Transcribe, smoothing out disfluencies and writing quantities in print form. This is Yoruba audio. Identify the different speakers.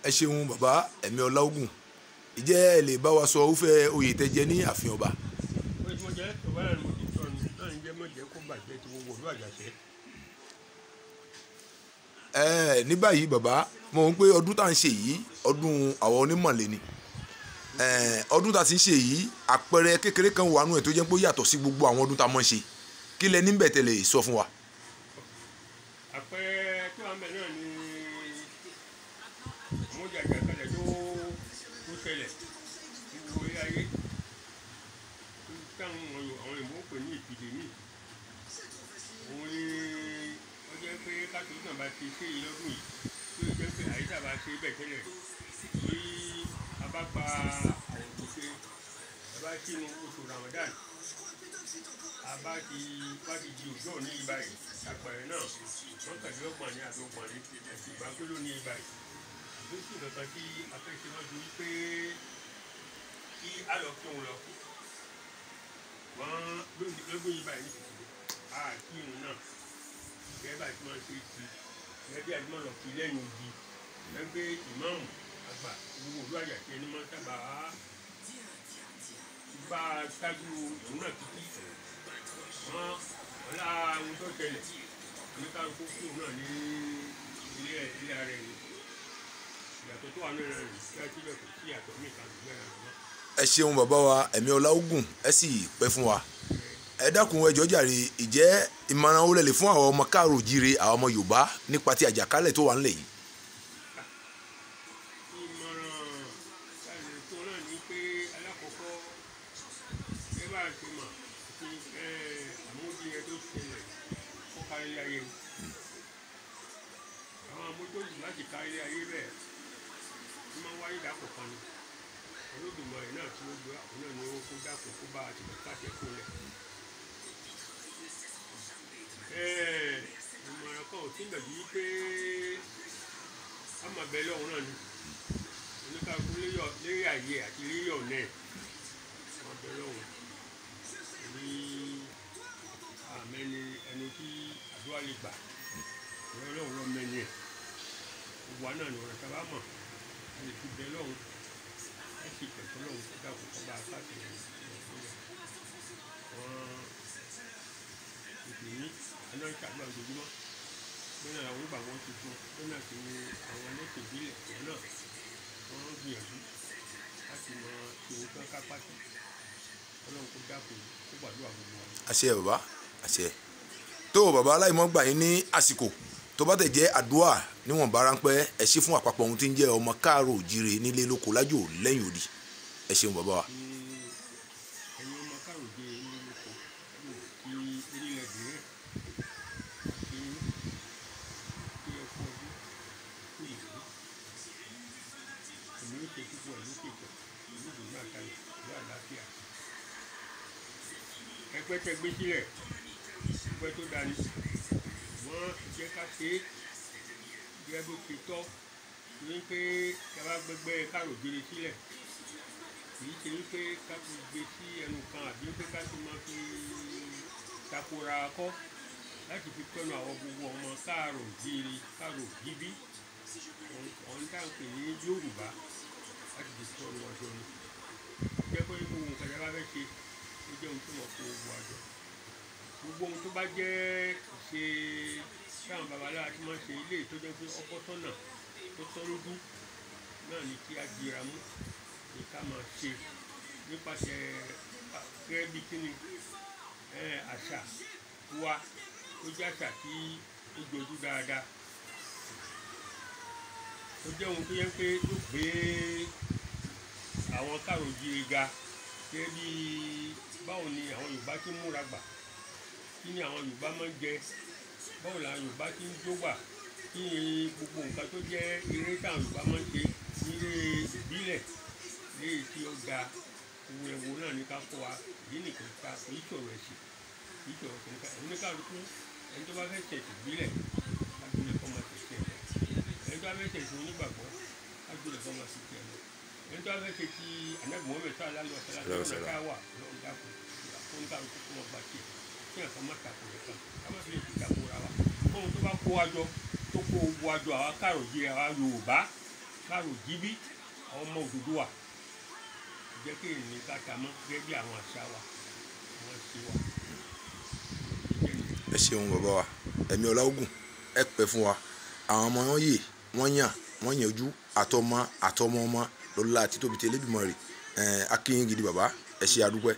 Speaker 1: ẹ ṣeun bàbá ẹ̀mí Ọláògùn ìjẹ́ ẹ lè bá wa sọ irúfẹ́ oyè tẹ́ jẹ ní ààfin ọba.
Speaker 2: oyè tí mo jẹ ọba náà ni mo ti sọ náà ń jẹ́ mọ̀jẹ́ kó bàjẹ́ tí gbogbo ìlú Àjàṣẹ́.
Speaker 1: Ní báyìí bàbá mo ń pé ọdún tá à ń ṣe yìí ọdún àwọn onímọ̀lẹ́ ni ọdún tá a ti ń ṣe yìí àpẹẹrẹ kékeré kan wà nù ẹ̀ tó jẹ́ pé ó yàtọ̀ sí gbogbo àwọn ọdún tá a mọ̀ ń ṣe kí lẹ níbẹ̀ tẹ́ lè sọ fún wa.
Speaker 2: àpẹẹrẹ tí wàá mẹ náà ni àwọn jàjà kalẹ̀ tó ṣẹlẹ̀ gbogbo ilé ayé táwọn àwọn ìmọ̀ pè ní ìpìdémì òun ni ó jẹ́ pé káàtó náà bá ti ṣe ìlọ́dún yìí tó jẹ́ pé àyíká bá ṣe bẹ̀ tẹ́lẹ̀ tí a bá pa àwọn òṣè a bá sínú oṣù Ramadan a bá ti di òjò ní ibà yìí àpẹẹrẹ náà wọ́n kàdé ọgbọ̀n ní àdógbọ̀n ní ìgbà pé ló ní ibà yìí lóṣù kankan tí afẹ́ṣe wọn ju wípé kí á lọ kí òun lọ wọ́n lógún ibà yìí a kí òun náà gẹ́gẹ́ bá ti máa ṣe ti gẹ́gẹ́ bí àdúmọ̀ lọ kí lẹ́yìn odi lẹ́gbẹ́ ìmáàmù àgbà gbogbo òlú Àjàṣẹ́ ẹni máa sábà bá a ṣáájú òun náà títí wọ́n ọ̀la ohun tó ṣẹlẹ̀ oníkàlùkù kú náà ní ilé ara ẹni ìyàtọ̀ tó wà nínú rẹ̀ kí á síbẹ̀ kò sí ìyàtọ̀ mí kan lùgbẹ́ rẹ̀ náà.
Speaker 1: ẹ ṣeun bàbá wa ẹ̀mí Ọláògùn ẹ sì pẹ́ fún wa ẹ dákun ẹ jọ̀ọ́ jàre ìjẹ́ ìmọ̀ràn wo lẹ lè fún àwọn ọmọ káàrọ̀ òjíire àwọn ọmọ Yorùbá nípa ti àjàkálẹ̀ tó wà ńlẹ̀ yìí.
Speaker 2: ìmọ̀ràn káàlẹ̀ tó náà ní pé alákọ̀ọ́kọ́ ẹ bá ṣe mọ̀ sí àmójúyẹ tó ṣẹlẹ̀ kó kárí ayé àwọn amójútó láti kárí ayé bẹ́ẹ̀ ní máa ń wáyé dàpọ̀ kan ni Olódùmarè náà tí ó gbé àwọn náà ní owó kó dàpọ̀ kó bá àti káṣẹ kó lẹ̀. ìmọ̀ràn kan ò sí gbẹ̀jú wípé a máa bẹ lọ́hùn náà ni oníkàkú lérí àyè àti lérí ọ̀nà ẹ̀ máa bẹ lọ́hùn ní àmẹ́ni ẹni tí àdúrà lè gbà ìrọ̀ lọ́hùn lọ́ mẹ́ni ẹ̀ gbogbo àná ni ọ̀rọ̀ sábà mọ̀ a lè fi bẹ lọ́hùn ẹ sì pẹ̀tọ́ lọ́hùn kó dàpọ̀ kó bá a káàkiri ìpínlẹ̀ aná ń ṣàgbà ojoojúmọ́ bẹ́ẹ̀ náà àwọn ìgbàgbọ́ tuntun bẹ́ẹ̀ náà sì ni àwọn ẹlẹ́sìn ìbílẹ̀ ìyẹn náà wọ́n gbìyànjú láti mọ ìṣòro kan kápá sí Ọlọ́run kó dákun kó gbàdúrà gbogbo wa.
Speaker 1: àṣẹ bàbá àṣẹ tó bàbá aláìmọ́ gbà yín ní àsìkò tó bá tẹ̀ jẹ́ àdúrà níwọ̀nba ráńpẹ́ ẹ ṣe fún àpapọ̀ ohun tí ń jẹ́ ọmọ káàrọ̀ òjíire nílé lóko lájò lẹ́yìn odi ẹ ṣeun bàbá wa.
Speaker 2: ẹ̀yin ọmọ káàrọ̀ òjíire nílé lóko kí orílẹ̀ èdè kí ẹ kú ọdún kú ìlú èmi ó ṣe púpọ̀ ìlú kejì ìlú ìdùnnú àtàlẹ̀ ìlú àlàáfíà ẹgbẹ́ tẹ gbé sílẹ̀ ẹgbẹ́ tó dání wọ́n jẹ́ ká ṣe é gẹ́gẹ́ bó ṣe tọ́ ní pé ká bá gbẹgbẹ́ káàrọ̀ òjíire sílẹ̀ kì í ṣe wípé ká fi gbé sí ẹnu kan àbí pé ká fi máa fi takora kọ́ láti fi tọ́nu àwọn gbogbo ọmọ káàrọ̀ òjíire káàrọ̀ òjíbí ọ̀hún tá à ń pè ní Yorùbá láti fi tọ́nu ọjọ́ ni jẹ́ pé gbogbo nǹkan tí a bá fẹ́ ṣe ó jẹ́ ohun tó mọ̀ fún gbogbo àjọ gbogbo ohun tó bá jẹ́ ṣe táwọn babaláwa ti máa ṣe ilé tó jẹ́ pé ọkọ̀ tọ́nà tó tọ́ lójú náà ni kí a dira mú ní ká máa ṣe nípasẹ̀ gẹ́gẹ́ bí kíni àṣà wa ó jẹ́ àṣà tí ó jọjú dáadáa ó jẹ́ ohun tó yẹ pé tó gbé àwọn káàrọ̀ òjíire ga gẹ́gẹ́ bí báwo ni àwọn Yorùbá ti ń múra gbà kí ni àwọn Yorùbá máa ń jẹ báwo làwọn Yorùbá ti ń jó gbà kí ni gbogbo nǹkan tó jẹ́ eré táwọn Yorùbá máa ń ṣe nílé ìbílẹ̀ léyìí tí ó ga òun ẹ̀wò náà ní ká kó wa èyí nìkan ká kò í ṣòro ẹ̀sìn kì í ṣòro ẹ̀sìn ká oníkàlùkù ẹni tó bá fẹ́ ṣẹ̀sìn ìbílẹ̀ kájúlẹ̀ kọ́ máa ṣẹ̀sìn ẹ̀ ẹni tó bá fẹ́ ṣẹ̀sìn onígbàgbọ́ kájúlẹ̀ kọ́ máa ṣẹ̀sìn ẹ̀ ẹni tó bá fẹ́ ṣe ti Ànábì Muhammad sallallahu alaihi wasallam ká wà lọ́wọ́ dákun oníkàlùkù kó wọn gbà tiẹ̀ kí ẹ̀ka má takò rẹ̀ kan ká má fi lè fi takò ra wa ohun tó bá kó wa jọ tó kó wájú àwa káròjì àwa Yorùbá káròjìbí àwọn ọmọ Odùduwà jẹ́ kí èmi káta mọ́ gẹ́gẹ́ bí àwọn àṣà wa àwọn ṣe wa.
Speaker 1: ẹ ṣeun bàbá wa ẹ̀mí Ọláògùn ẹ pẹ́ fún wa àwọn ọmọ wọn yè wọ́n yànjú àtọmọ ọmọ lọ́lá àti tóbi tí Elédùmarè akínyìn gidi bàbá ẹ ṣe àdúpẹ́.